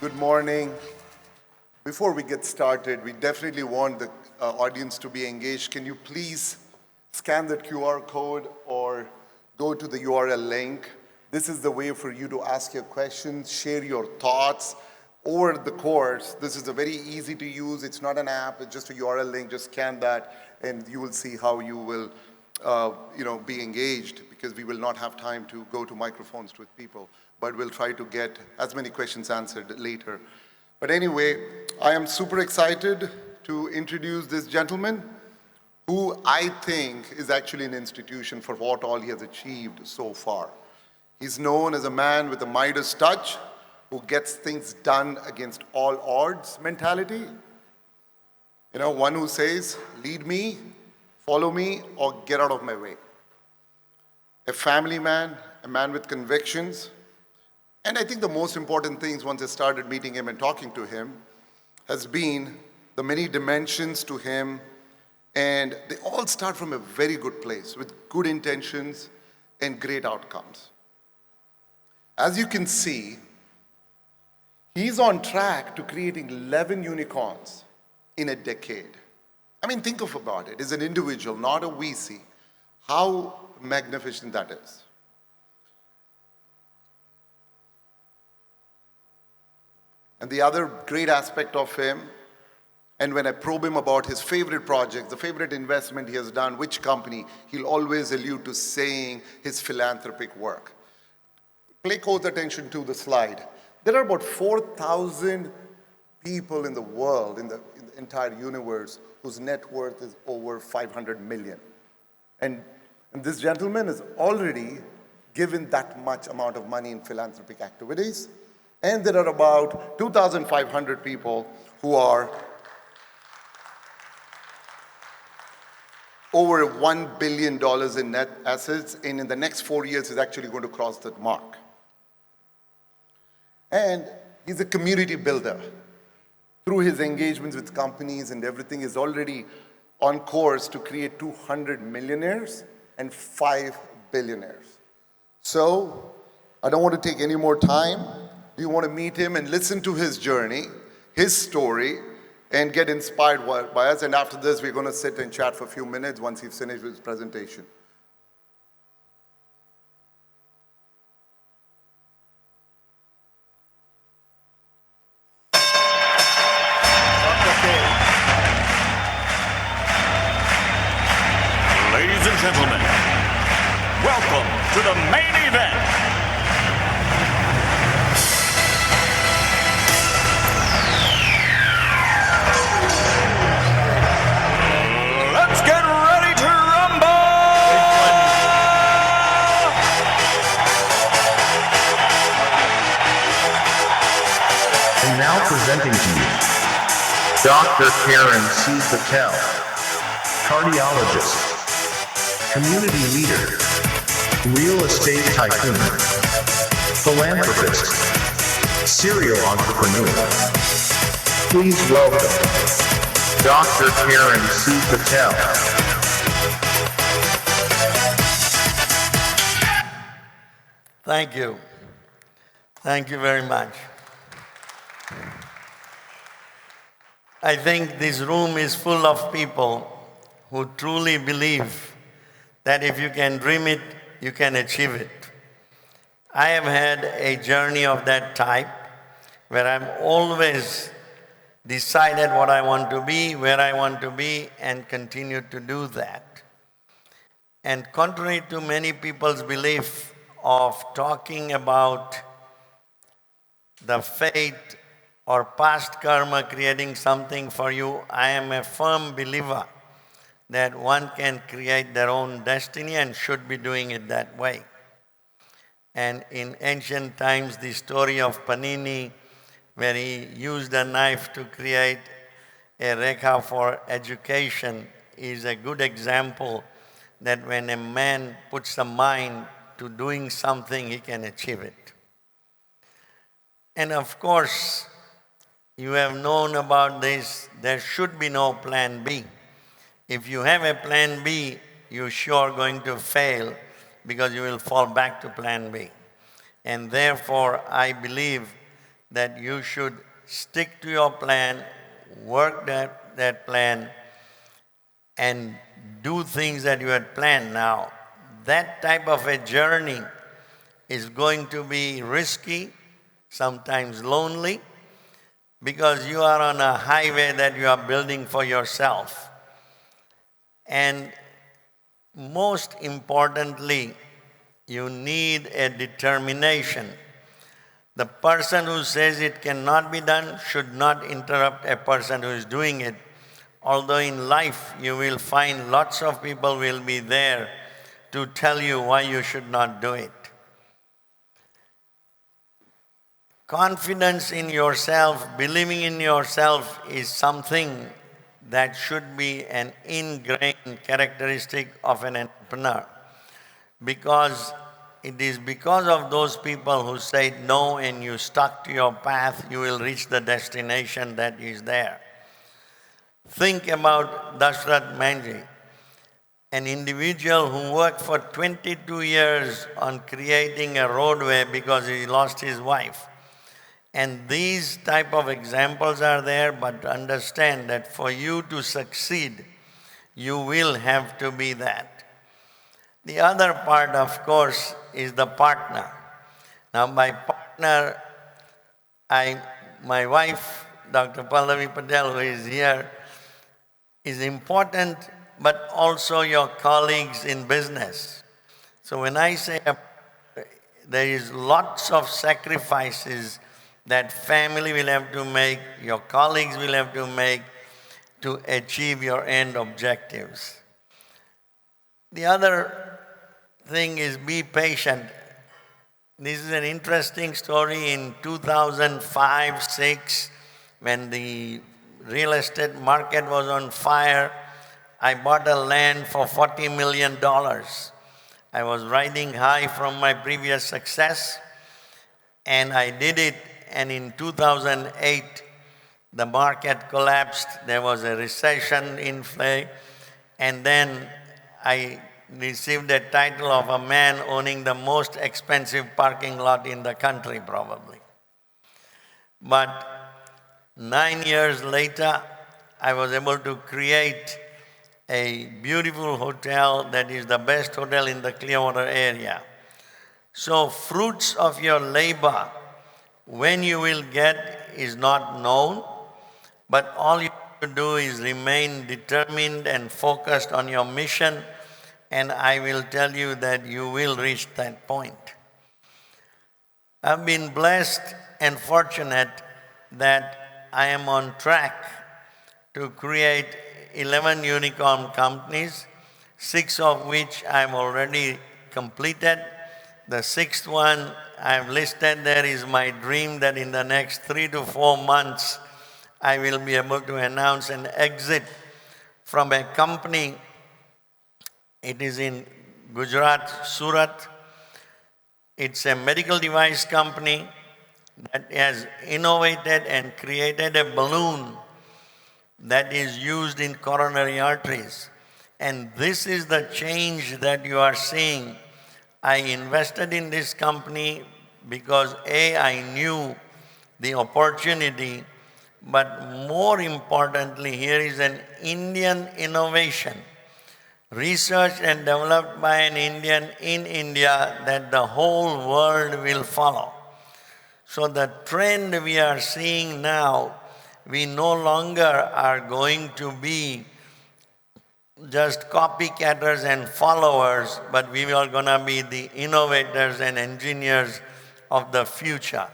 Good morning. Before we get started, we definitely want the audience to be engaged. Can you please scan that QR code or go to the URL link? This is the way for you to ask your questions, share your thoughts over the course. This is a very easy to use. It's not an app. It's just a URL link. Just scan that, and you will see how you will, be engaged, because we will not have time to go to microphones with people, but we'll try to get as many questions answered later. But anyway, I am super excited to introduce this gentleman, who I think is actually an institution for what all he has achieved so far. He's known as a man with a Midas touch, who gets things done against all odds mentality. One who says, lead me, follow me, or get out of my way. A family man, a man with convictions. And I think the most important things, once I started meeting him and talking to him, has been the many dimensions to him. And they all start from a very good place, with good intentions and great outcomes. As you can see, he's on track to creating 11 unicorns in a decade. Think about it. As an individual, not a VC, how magnificent that is. And the other great aspect of him, and when I probe him about his favorite project, the favorite investment he has done, which company, he'll always allude to saying his philanthropic work. Pay close attention to the slide. There are about 4,000 people in the world, in the entire universe, whose net worth is over 500 million. And this gentleman has already given that much amount of money in philanthropic activities. And there are about 2,500 people who are over $1 billion in net assets, and in the next 4 years is actually going to cross that mark. And he's a community builder. Through his engagements with companies and everything, is already on course to create 200 millionaires and 5 billionaires. So, I don't want to take any more time. Do you want to meet him and listen to his journey, his story, and get inspired by us? And after this, we're going to sit and chat for a few minutes once he's finished with his presentation. Ladies and gentlemen, welcome to the main event. Let's get ready to rumble! And now presenting to you, Dr. Karen C. Patel, cardiologist, community leader, real estate tycoon, philanthropist, serial entrepreneur. Please welcome Dr. Karen C. Patel. Thank you. Thank you very much. I think this room is full of people who truly believe that if you can dream it, you can achieve it. I have had a journey of that type, where I'm always decided what I want to be, where I want to be, and continue to do that. And contrary to many people's belief of talking about the fate or past karma creating something for you, I am a firm believer that one can create their own destiny and should be doing it that way. And in ancient times, the story of Panini, where he used a knife to create a rekha for education, is a good example that when a man puts a mind to doing something, he can achieve it. And of course, you have known about this, there should be no plan B. If you have a plan B, you're sure going to fail, because you will fall back to plan B. And therefore, I believe that you should stick to your plan, work that plan, and do things that you had planned. Now, that type of a journey is going to be risky, sometimes lonely, because you are on a highway that you are building for yourself. And most importantly, you need a determination. The person who says it cannot be done should not interrupt a person who is doing it. Although in life you will find lots of people will be there to tell you why you should not do it. Confidence in yourself, believing in yourself is something that should be an ingrained characteristic of an entrepreneur. Because it is because of those people who said no and you stuck to your path, you will reach the destination that is there. Think about Dashrath Manji, an individual who worked for 22 years on creating a roadway because he lost his wife. And these type of examples are there, but understand that for you to succeed, you will have to be that. The other part, of course, is the partner. Now, by partner, my wife, Dr. Pallavi Patel, who is here, is important, but also your colleagues in business. So when I say there is lots of sacrifices that family will have to make, your colleagues will have to make to achieve your end objectives. The other thing is be patient. This is an interesting story. In 2005-06, when the real estate market was on fire, I bought a land for $40 million. I was riding high from my previous success, and I did it. And in 2008, the market collapsed. There was a recession in play. And then I received the title of a man owning the most expensive parking lot in the country, probably. But 9 years later, I was able to create a beautiful hotel that is the best hotel in the Clearwater area. So fruits of your labor, when you will get is not known, but all you have to do is remain determined and focused on your mission, and I will tell you that you will reach that point. I've been blessed and fortunate that I am on track to create 11 unicorn companies, 6 of which I've already completed. The 6th one I've listed there is my dream that in the next 3 to 4 months, I will be able to announce an exit from a company. It is in Gujarat, Surat. It's a medical device company that has innovated and created a balloon that is used in coronary arteries. And this is the change that you are seeing. I invested in this company because A, I knew the opportunity, but more importantly, here is an Indian innovation, researched and developed by an Indian in India that the whole world will follow. So the trend we are seeing now, we no longer are going to be just copycatters and followers, but we are going to be the innovators and engineers of the future.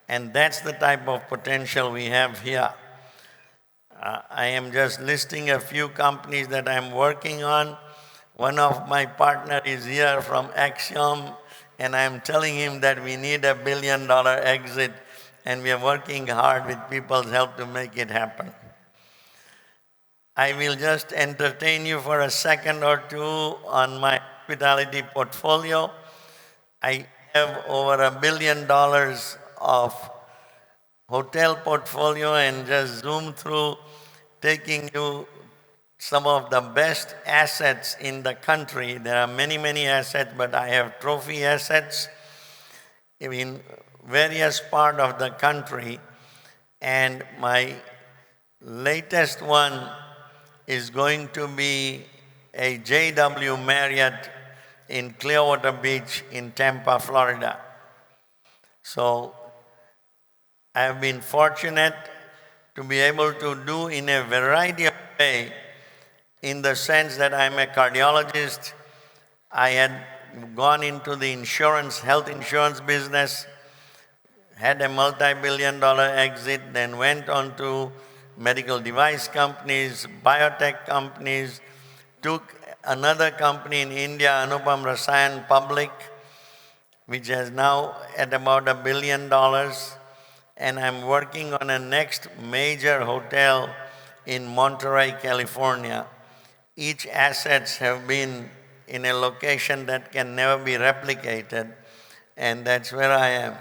And that's the type of potential we have here. I am just listing a few companies that I'm working on. One of my partners is here from Axiom, and I'm telling him that we need $1 billion exit, and we are working hard with people's help to make it happen. I will just entertain you for a second or two on my hospitality portfolio. I have over $1 billion of hotel portfolio, and just zoom through, taking you some of the best assets in the country. There are many, many assets, but I have trophy assets. I mean, various parts of the country, and my latest one is going to be a JW Marriott in Clearwater Beach in Tampa, Florida. So I have been fortunate to be able to do in a variety of ways, in the sense that I'm a cardiologist. I had gone into the health insurance business, had a multi-billion-dollar exit, then went on to medical device companies, biotech companies, took another company in India, Anupam Rasayan, public, which is now at about $1 billion. And I'm working on a next major hotel in Monterey, California. Each assets have been in a location that can never be replicated, and that's where I am.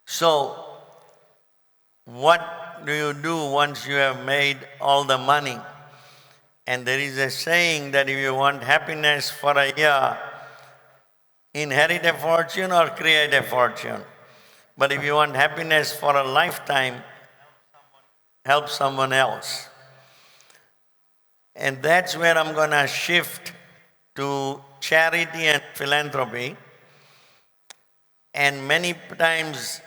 So, what do you do once you have made all the money? And there is a saying that if you want happiness for a year, inherit a fortune or create a fortune. But if you want happiness for a lifetime, help someone else. And that's where I'm going to shift to charity and philanthropy. And many times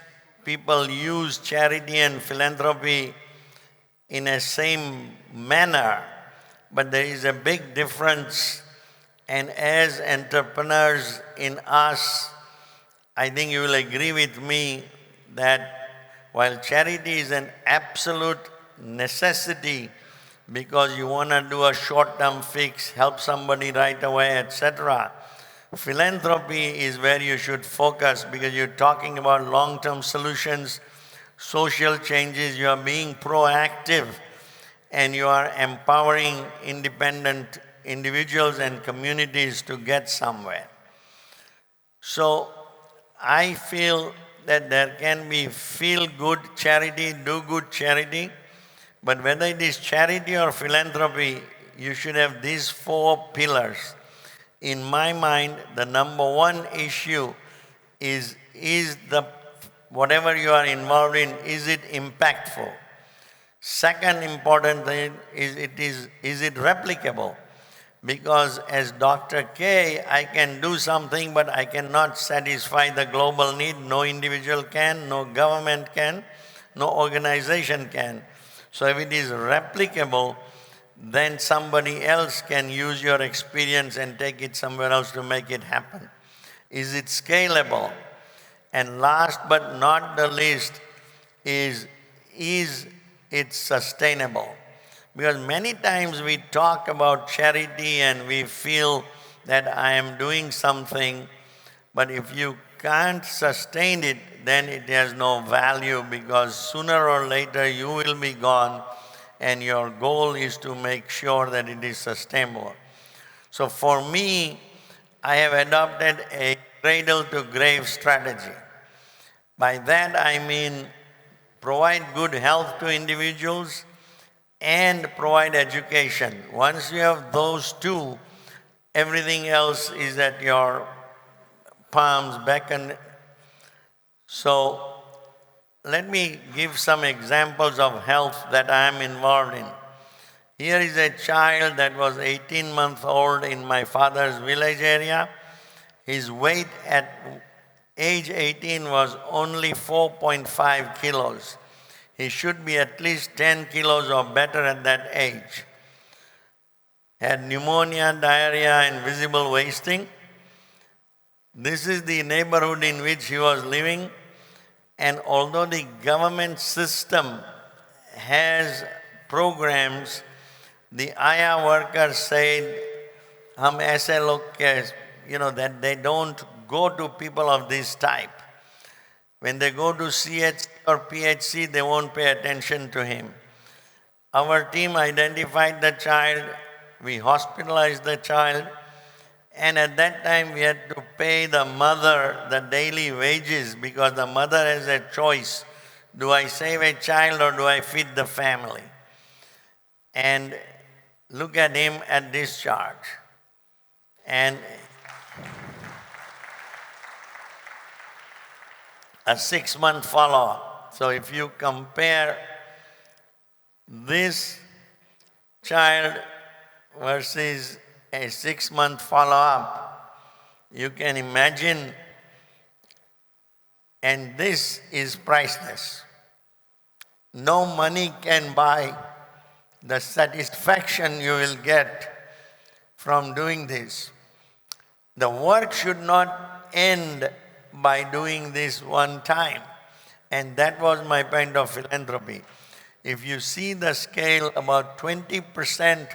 people use charity and philanthropy in a same manner, but there is a big difference. And as entrepreneurs in us, I think you will agree with me that while charity is an absolute necessity because you want to do a short-term fix, help somebody right away, etc., philanthropy is where you should focus because you're talking about long-term solutions, social changes, you are being proactive, and you are empowering independent individuals and communities to get somewhere. So I feel that there can be feel-good charity, do-good charity, but whether it is charity or philanthropy, you should have these 4 pillars. In my mind, the number one issue is the whatever you are involved in, is it impactful? Second important thing is it replicable? Because as Dr. K, I can do something, but I cannot satisfy the global need. No individual can, no government can, no organization can. So if it is replicable, then somebody else can use your experience and take it somewhere else to make it happen. Is it scalable? And last but not the least is it sustainable? Because many times we talk about charity and we feel that I am doing something, but if you can't sustain it, then it has no value because sooner or later you will be gone and your goal is to make sure that it is sustainable. So for me, I have adopted a cradle-to-grave strategy. By that I mean provide good health to individuals and provide education. Once you have those two, everything else is at your palms, beckon. So let me give some examples of health that I am involved in. Here is a child that was 18 months old in my father's village area. His weight at age 18 was only 4.5 kilos. He should be at least 10 kilos or better at that age. Had pneumonia, diarrhea, and visible wasting. This is the neighborhood in which he was living. And although the government system has programs, the Aya workers said, "Hum aise log ke," that they don't go to people of this type. When they go to CHC or PHC, they won't pay attention to him. Our team identified the child, we hospitalized the child, and at that time we had to pay the mother the daily wages because the mother has a choice. Do I save a child or do I feed the family? And look at him at discharge. And a 6-month follow-up. So if you compare this child versus a 6-month follow-up, you can imagine, and this is priceless. No money can buy the satisfaction you will get from doing this. The work should not end by doing this one time. And that was my point of philanthropy. If you see the scale, about 20%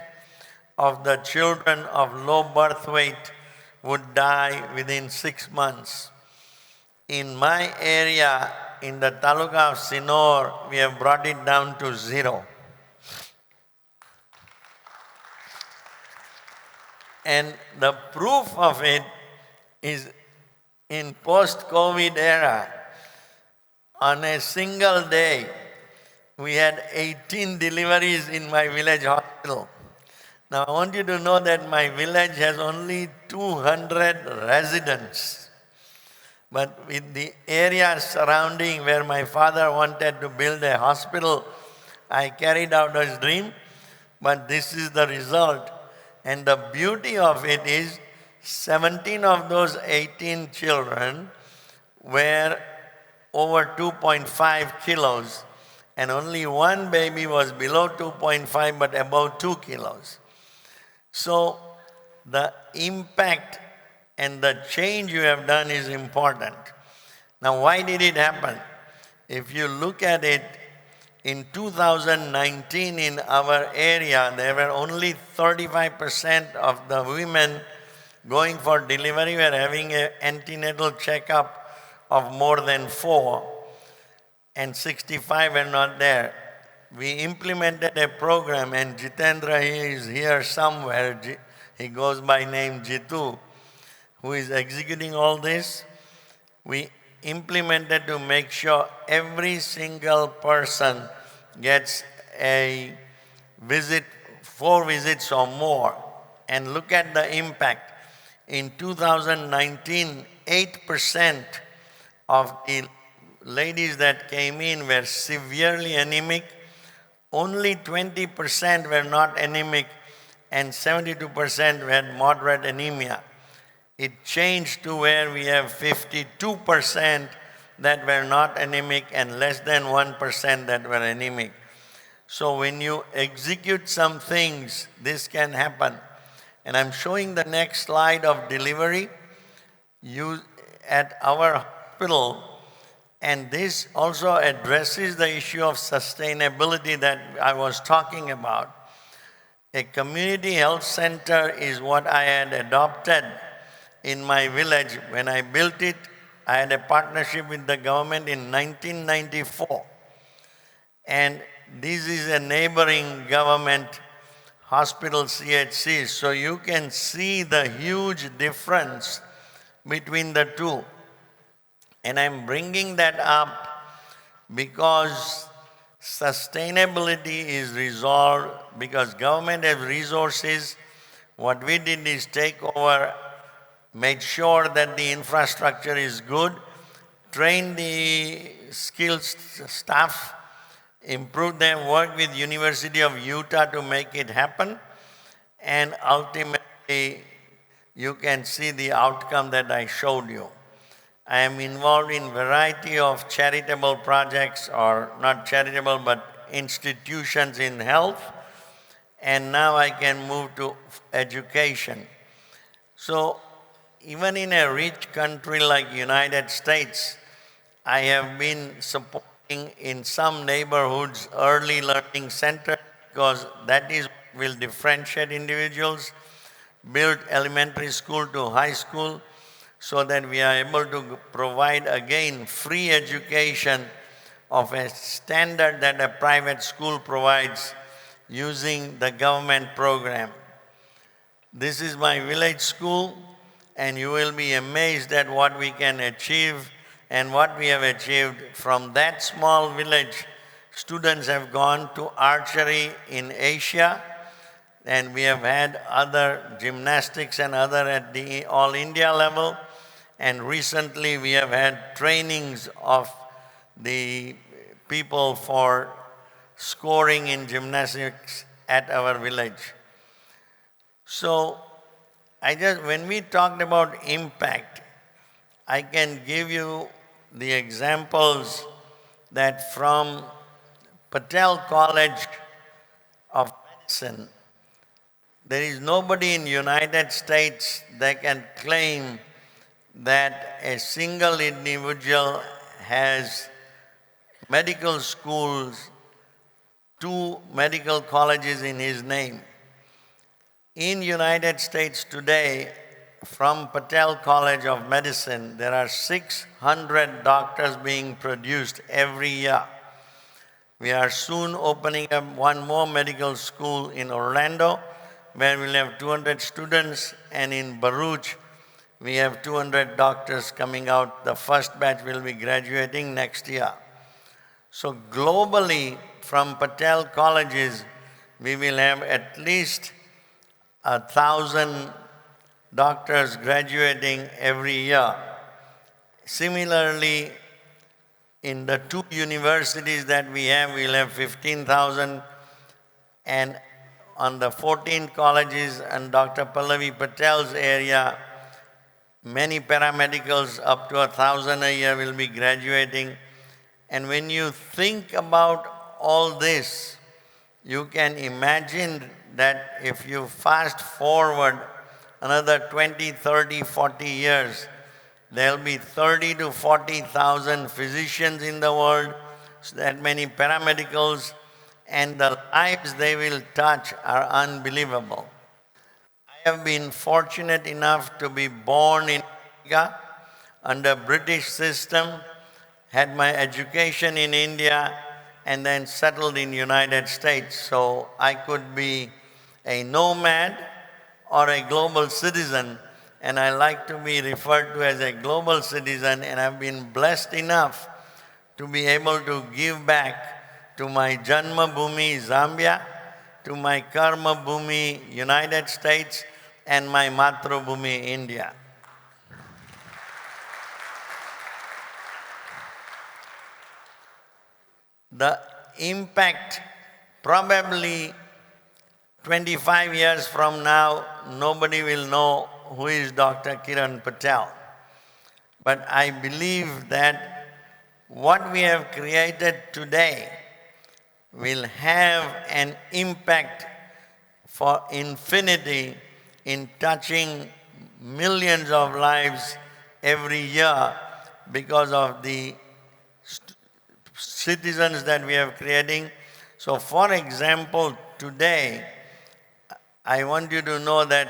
of the children of low birth weight would die within 6 months. In my area, in the Taluka of Sinor, we have brought it down to 0. And the proof of it is in post-COVID era, on a single day, we had 18 deliveries in my village hospital. Now I want you to know that my village has only 200 residents. But with the area surrounding where my father wanted to build a hospital, I carried out his dream, but this is the result. And the beauty of it is 17 of those 18 children were over 2.5 kilos, and only one baby was below 2.5 but above 2 kilos. So the impact and the change you have done is important. Now, why did it happen? If you look at it, in 2019 in our area, there were only 35% of the women going for delivery were having an antenatal checkup of more than 4, and 65 were not there. We implemented a program, and Jitendra, he is here somewhere. He goes by name Jitu, who is executing all this. We implemented to make sure every single person gets a visit, 4 visits or more. And look at the impact. In 2019, 8% of the ladies that came in were severely anemic. Only 20% were not anemic, and 72% had moderate anemia. It changed to where we have 52% that were not anemic and less than 1% that were anemic. So when you execute some things, this can happen. And I'm showing the next slide of delivery at our hospital, and this also addresses the issue of sustainability that I was talking about. A community health center is what I had adopted in my village. When I built it, I had a partnership with the government in 1994. And this is a neighboring government hospital, CHC. So you can see the huge difference between the two. And I'm bringing that up because sustainability is resolved because government has resources. What we did is take over, made sure that the infrastructure is good, train the skilled staff, improve them, work with University of Utah to make it happen, and ultimately you can see the outcome that I showed you. I am involved in variety of charitable projects, or not charitable, but institutions in health, and now I can move to education. So even in a rich country like United States, I have been supporting in some neighborhoods early learning centers because that is will differentiate individuals, build elementary school to high school so that we are able to provide again free education of a standard that a private school provides using the government program. This is my village school, and you will be amazed at what we can achieve and what we have achieved. From that small village, students have gone to archery in Asia, and we have had other gymnastics and other at the all India level. And recently we have had trainings of the people for scoring in gymnastics at our village. So when we talked about impact, I can give you the examples that from Patel College of Medicine, there is nobody in United States that can claim that a single individual has medical schools, 2 medical colleges in his name. In United States today, from Patel College of Medicine, there are 600 doctors being produced every year. We are soon opening up one more medical school in Orlando, where we'll have 200 students, and in Baruch, we have 200 doctors coming out. The first batch will be graduating next year. So globally, from Patel colleges, we will have at least 1,000 doctors graduating every year. Similarly, in the 2 universities that we have, we'll have 15,000, and on the 14 colleges and Dr. Pallavi Patel's area, many paramedicals up to 1,000 a year will be graduating. And when you think about all this, you can imagine that if you fast forward another 20, 30, 40 years, there'll be 30 to 40,000 physicians in the world, so that many paramedicals, and the lives they will touch are unbelievable. I have been fortunate enough to be born in India under British system, had my education in India, and then settled in United States. So I could be a nomad or a global citizen, and I like to be referred to as a global citizen, and I've been blessed enough to be able to give back to my Janma Bhumi, Zambia, to my Karma Bhumi, United States, and my Matru Bhumi, India. The impact, probably 25 years from now, nobody will know who is Dr. Kiran Patel. But I believe that what we have created today will have an impact for infinity in touching millions of lives every year because of the citizens that we are creating. So for example, today, I want you to know that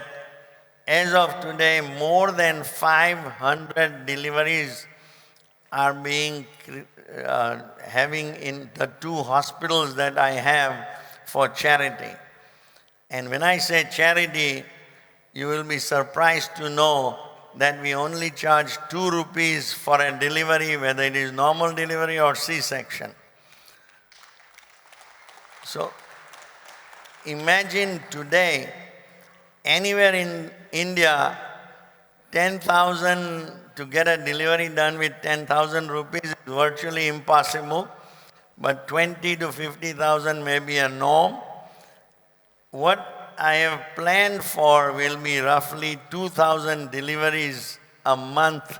as of today, more than 500 deliveries are being having in the 2 hospitals that I have for charity. And when I say charity, you will be surprised to know that we only charge 2 rupees for a delivery, whether it is normal delivery or C-section. So imagine today, anywhere in India, 10,000 to get a delivery done with 10,000 rupees is virtually impossible, but 20 to 50,000 may be a norm. What I have planned for will be roughly 2,000 deliveries a month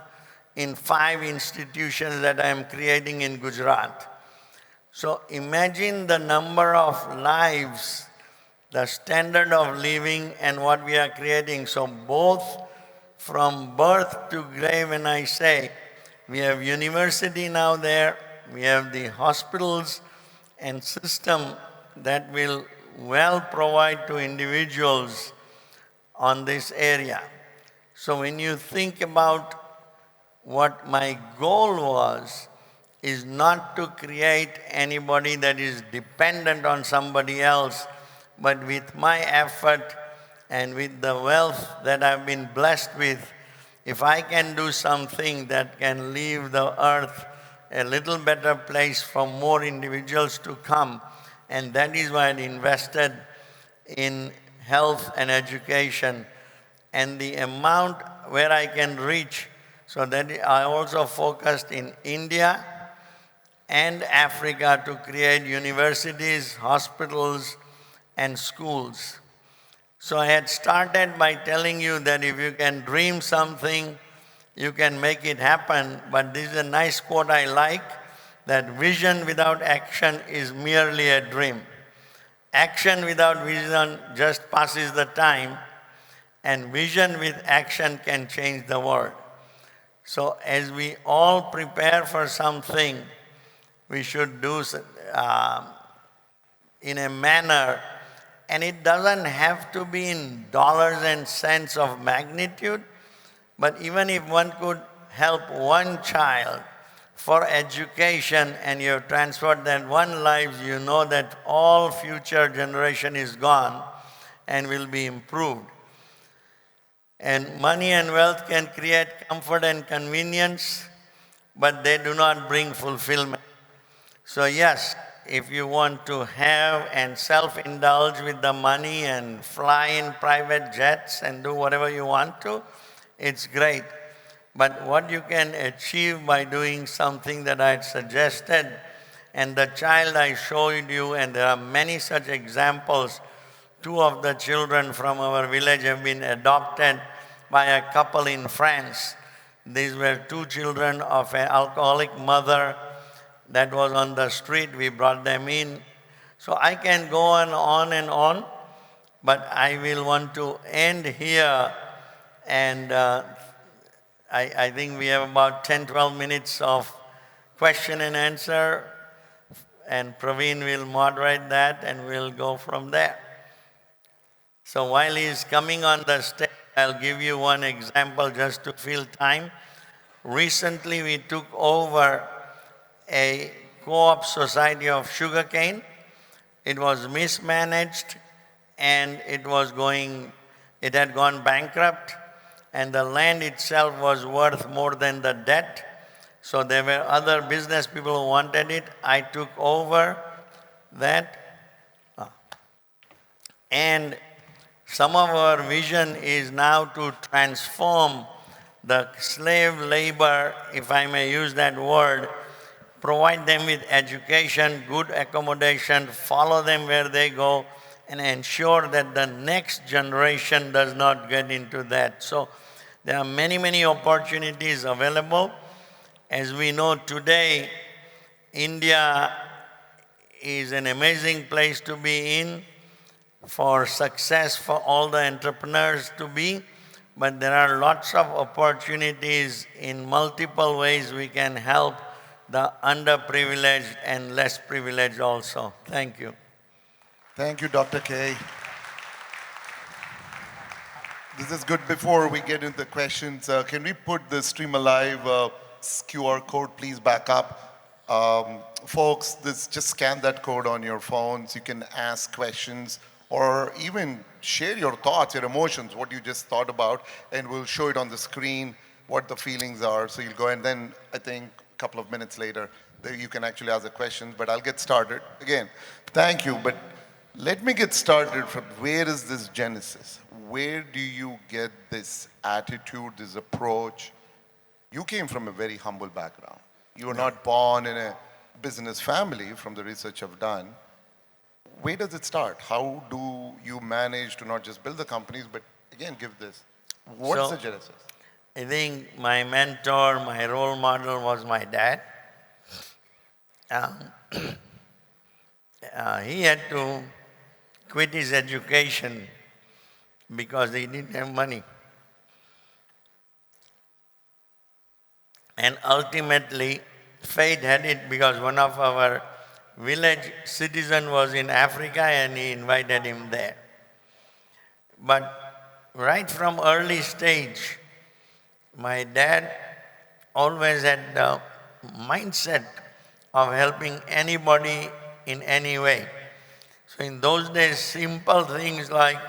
in 5 institutions that I am creating in Gujarat. So imagine the number of lives, the standard of living, and what we are creating. So both from birth to grave, when I say, we have university now there, we have the hospitals and system that will well provide to individuals on this area. So when you think about what my goal was, is not to create anybody that is dependent on somebody else, but with my effort and with the wealth that I've been blessed with, if I can do something that can leave the earth a little better place for more individuals to come, and that is why I invested in health and education, and the amount where I can reach So that I also focused in India and Africa to create universities, hospitals, and schools. So I had started by telling you that if you can dream something, you can make it happen. But this is a nice quote I like, that vision without action is merely a dream. Action without vision just passes the time, and vision with action can change the world. So as we all prepare for something, we should do in a manner, and it doesn't have to be in dollars and cents of magnitude, but even if one could help one child for education and you have transferred that one life, you know that all future generation is gone and will be improved. And money and wealth can create comfort and convenience, but they do not bring fulfillment. So yes, if you want to have and self-indulge with the money and fly in private jets and do whatever you want to, it's great. But what you can achieve by doing something that I had suggested, and the child I showed you, and there are many such examples. 2 of the children from our village have been adopted by a couple in France. These were 2 children of an alcoholic mother that was on the street. We brought them in. So I can go on and on, but I will want to end here. And I think we have about 10, 12 minutes of question and answer, and Praveen will moderate that, and we'll go from there. So while he's coming on the stage, I'll give you one example just to fill time. Recently, we took over a co-op society of sugarcane. It was mismanaged, and it had gone bankrupt, and the land itself was worth more than the debt. So there were other business people who wanted it. I took over that. And some of our vision is now to transform the slave labor, if I may use that word, provide them with education, good accommodation, follow them where they go, and ensure that the next generation does not get into that. So there are many, many opportunities available. As we know today, India is an amazing place to be in for success for all the entrepreneurs to be, but there are lots of opportunities in multiple ways we can help the underprivileged and less privileged also. Thank you. Thank you, Dr. K. This is good. Before we get into the questions, can we put the Stream Alive QR code please back up? Folks, just scan that code on your phones. You can ask questions or even share your thoughts, your emotions, what you just thought about, and we'll show it on the screen, what the feelings are. So you'll go, and then I think a couple of minutes later, you can actually ask the questions, but I'll get started. Again, thank you, but let me get started from where is this genesis? Where do you get this attitude, this approach? You came from a very humble background. You were not born in a business family, from the research I've done. Where does it start? How do you manage to not just build the companies, but again, give this? What's the genesis? I think my mentor, my role model was my dad. He had to quit his education because he didn't have money. And ultimately, fate had it because one of our village citizen was in Africa and he invited him there. But right from early stage, my dad always had the mindset of helping anybody in any way. So in those days, simple things like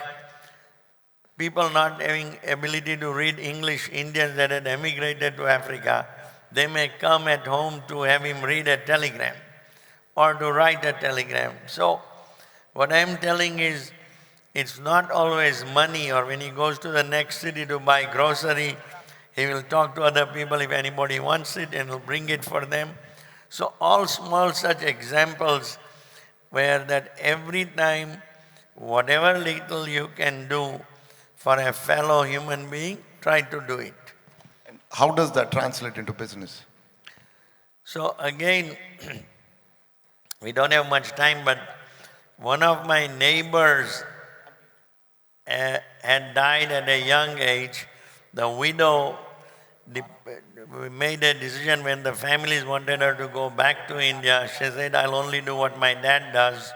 people not having ability to read English, Indians that had emigrated to Africa, they may come at home to have him read a telegram or to write a telegram. So what I'm telling is, it's not always money, or when he goes to the next city to buy grocery, He will talk to other people if anybody wants it, and he'll bring it for them. So all small such examples where that every time, whatever little you can do for a fellow human being, try to do it. And how does that translate into business? So again, we don't have much time, but one of my neighbors had died at a young age. The widow made a decision when the families wanted her to go back to India. She said, I'll only do what my dad does.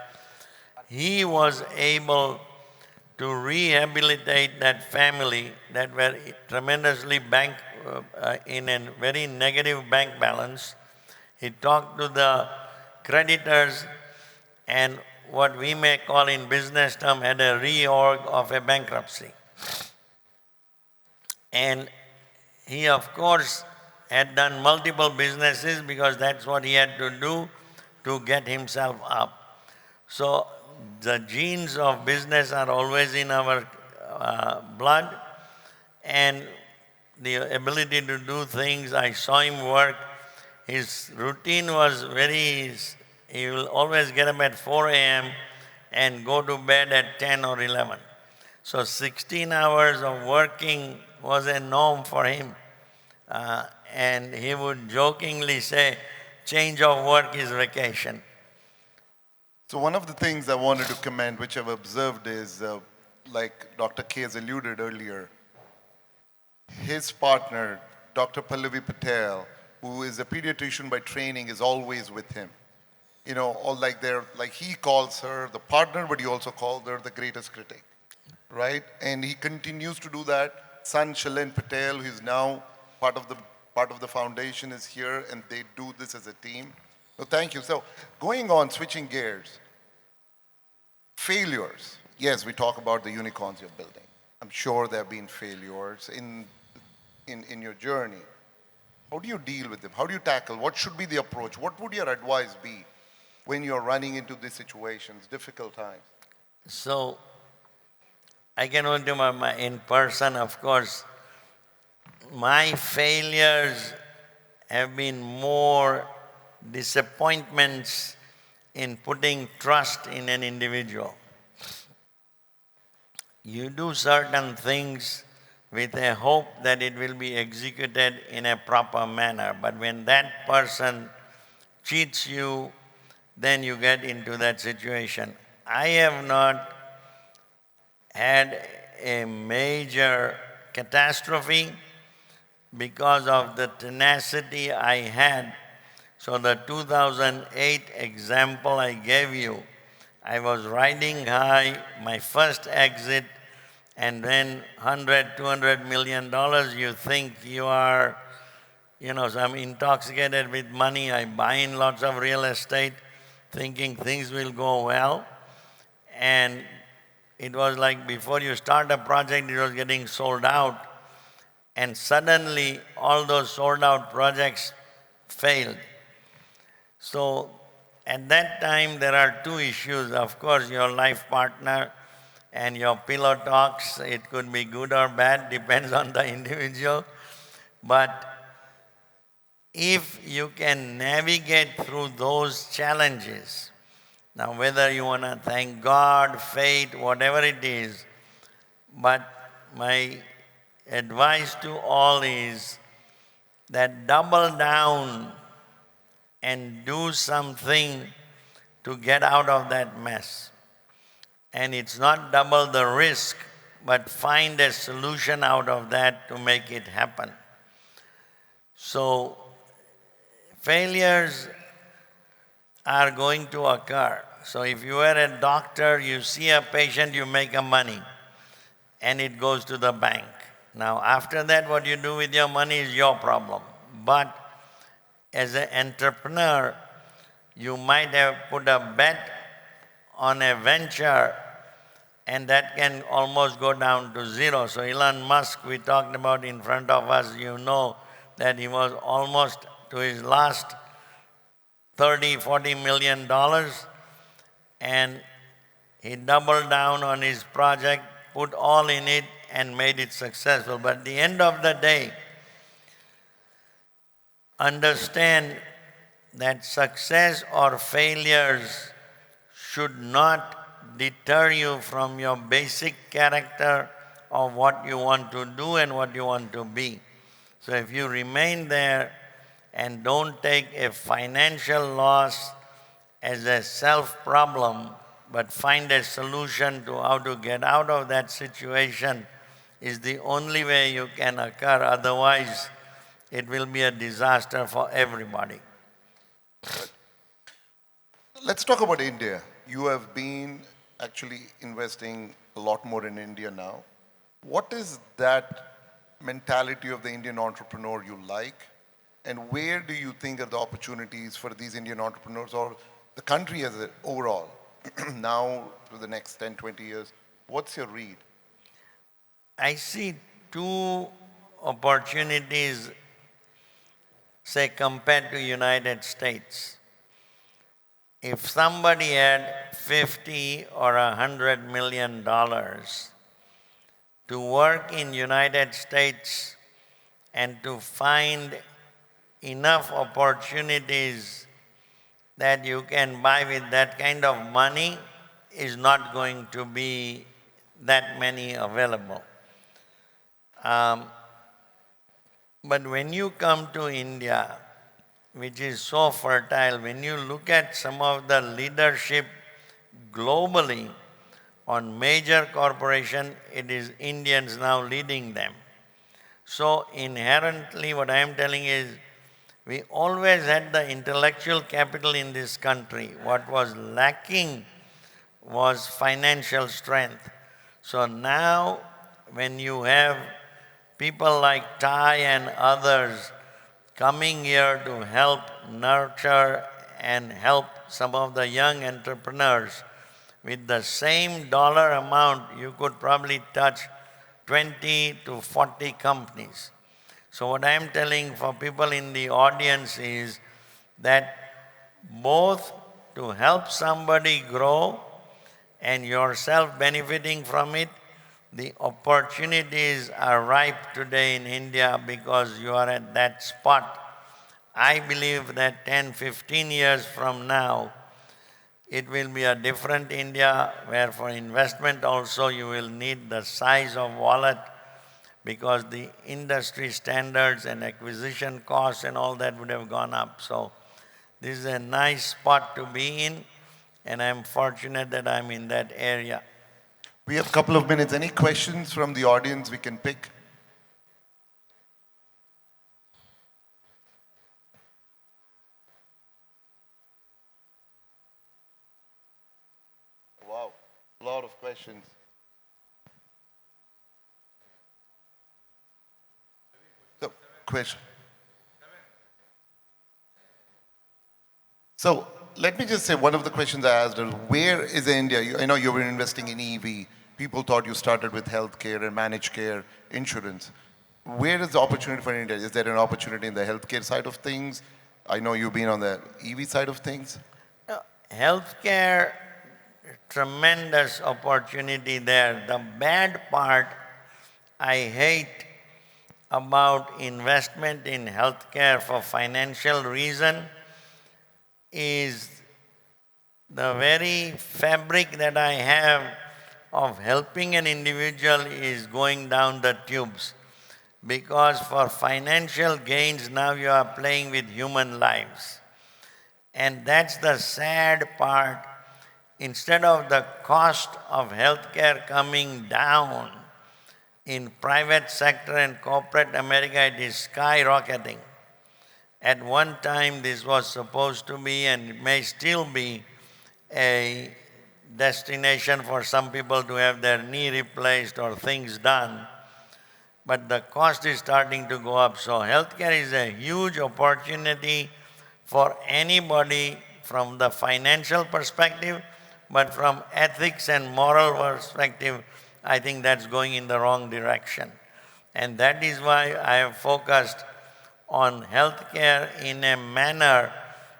He was able to rehabilitate that family that were tremendously in a very negative bank balance. He talked to the creditors and what we may call in business term had a reorg of a bankruptcy. And he, of course, had done multiple businesses because that's what he had to do to get himself up. So the genes of business are always in our blood, and the ability to do things. I saw him work. His routine was he will always get up at 4 a.m. and go to bed at 10 or 11. So 16 hours of working was a norm for him. And he would jokingly say, change of work is vacation. So one of the things I wanted to comment, which I've observed is, like Dr. K has alluded earlier, his partner, Dr. Pallavi Patel, who is a pediatrician by training, is always with him. You know, like he calls her the partner, but he also calls her the greatest critic, right? And he continues to do that. Son Shailen Patel, who is now part of the foundation, is here, and they do this as a team. So thank you. So going on, switching gears, failures. Yes, we talk about the unicorns you're building. I'm sure there have been failures in your journey. How do you deal with them? How do you tackle? What should be the approach? What would your advice be when you're running into these situations, difficult times? So I can only do my in person, of course. My failures have been more disappointments in putting trust in an individual. You do certain things with a hope that it will be executed in a proper manner. But when that person cheats you, then you get into that situation. I have not had a major catastrophe because of the tenacity I had. So the 2008 example I gave you, I was riding high, my first exit, and then $100, $200 million, you think you are, so I'm intoxicated with money. I buy in lots of real estate, thinking things will go well. And it was like before you start a project, it was getting sold out. And suddenly, all those sold out projects failed. So at that time, there are two issues. Of course, your life partner and your pillow talks. It could be good or bad, depends on the individual. But if you can navigate through those challenges, now whether you want to thank God, fate, whatever it is, but my advice to all is that double down and do something to get out of that mess. And it's not double the risk, but find a solution out of that to make it happen. So failures are going to occur. So if you are a doctor, you see a patient, you make a money, and it goes to the bank. Now, after that, what you do with your money is your problem. But as an entrepreneur, you might have put a bet on a venture, and that can almost go down to zero. So Elon Musk, we talked about in front of us, you know that he was almost to his last $30, $40 million, and he doubled down on his project, put all in it, and made it successful. But at the end of the day, understand that success or failures should not deter you from your basic character of what you want to do and what you want to be. So if you remain there and don't take a financial loss as a self-problem, but find a solution to how to get out of that situation, is the only way you can occur. Otherwise, it will be a disaster for everybody. Let's talk about India. You have been actually investing a lot more in India now. What is that mentality of the Indian entrepreneur you like? And where do you think are the opportunities for these Indian entrepreneurs or the country as a overall now to the next 10, 20 years? What's your read? I see two opportunities, say, compared to United States. If somebody had 50 or $100 million to work in United States and to find enough opportunities that you can buy with that kind of money, is not going to be that many available. But when you come to India, which is so fertile, when you look at some of the leadership globally on major corporations, it is Indians now leading them. So inherently what I am telling is, we always had the intellectual capital in this country. What was lacking was financial strength. So now when you have people like Ty and others coming here to help nurture and help some of the young entrepreneurs, with the same dollar amount, you could probably touch 20 to 40 companies. So what I am telling for people in the audience is that both to help somebody grow and yourself benefiting from it, the opportunities are ripe today in India because you are at that spot. I believe that 10, 15 years from now, it will be a different India where for investment also you will need the size of wallet because the industry standards and acquisition costs and all that would have gone up. So this is a nice spot to be in, and I'm fortunate that I'm in that area. We have a couple of minutes. Any questions from the audience we can pick? Wow, a lot of questions. So, question. So let me just say, one of the questions I asked is, where is India? I know you were investing in EV. People thought you started with healthcare and managed care, insurance. Where is the opportunity for India? Is there an opportunity in the healthcare side of things? I know you've been on the EV side of things. Healthcare, tremendous opportunity there. The bad part I hate about investment in healthcare for financial reason is the very fabric that I have of helping an individual is going down the tubes. Because for financial gains, now you are playing with human lives. And that's the sad part. Instead of the cost of healthcare coming down, in private sector and corporate America, it is skyrocketing. At one time, this was supposed to be, and it may still be, a destination for some people to have their knee replaced or things done. But the cost is starting to go up. So healthcare is a huge opportunity for anybody from the financial perspective, but from ethics and moral perspective, I think that's going in the wrong direction. And that is why I have focused on healthcare in a manner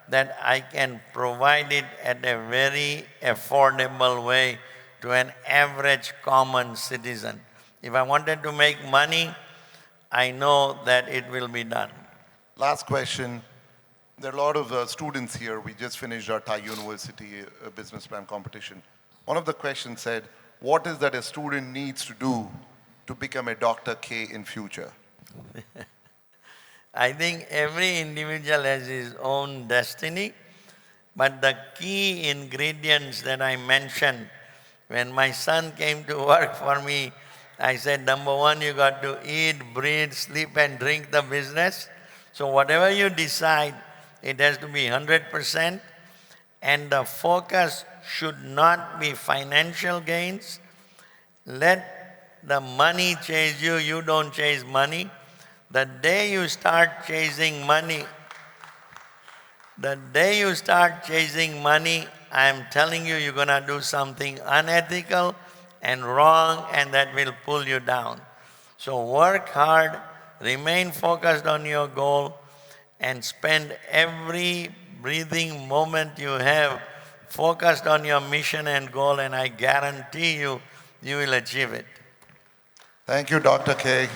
that I can provide it at a very affordable way to an average common citizen. If I wanted to make money, I know that it will be done. Last question. There are a lot of students here. We just finished our Thai University business plan competition. One of the questions said, what is that a student needs to do to become a Dr. K in future? I think every individual has his own destiny, but the key ingredients that I mentioned, when my son came to work for me, I said, number one, you got to eat, breathe, sleep, and drink the business. So whatever you decide, it has to be 100%, and the focus should not be financial gains. Let the money chase you, you don't chase money. The day you start chasing money, I am telling you, you're gonna do something unethical and wrong, and that will pull you down. So work hard, remain focused on your goal, and spend every breathing moment you have focused on your mission and goal, and I guarantee you, you will achieve it. Thank you, Dr. K.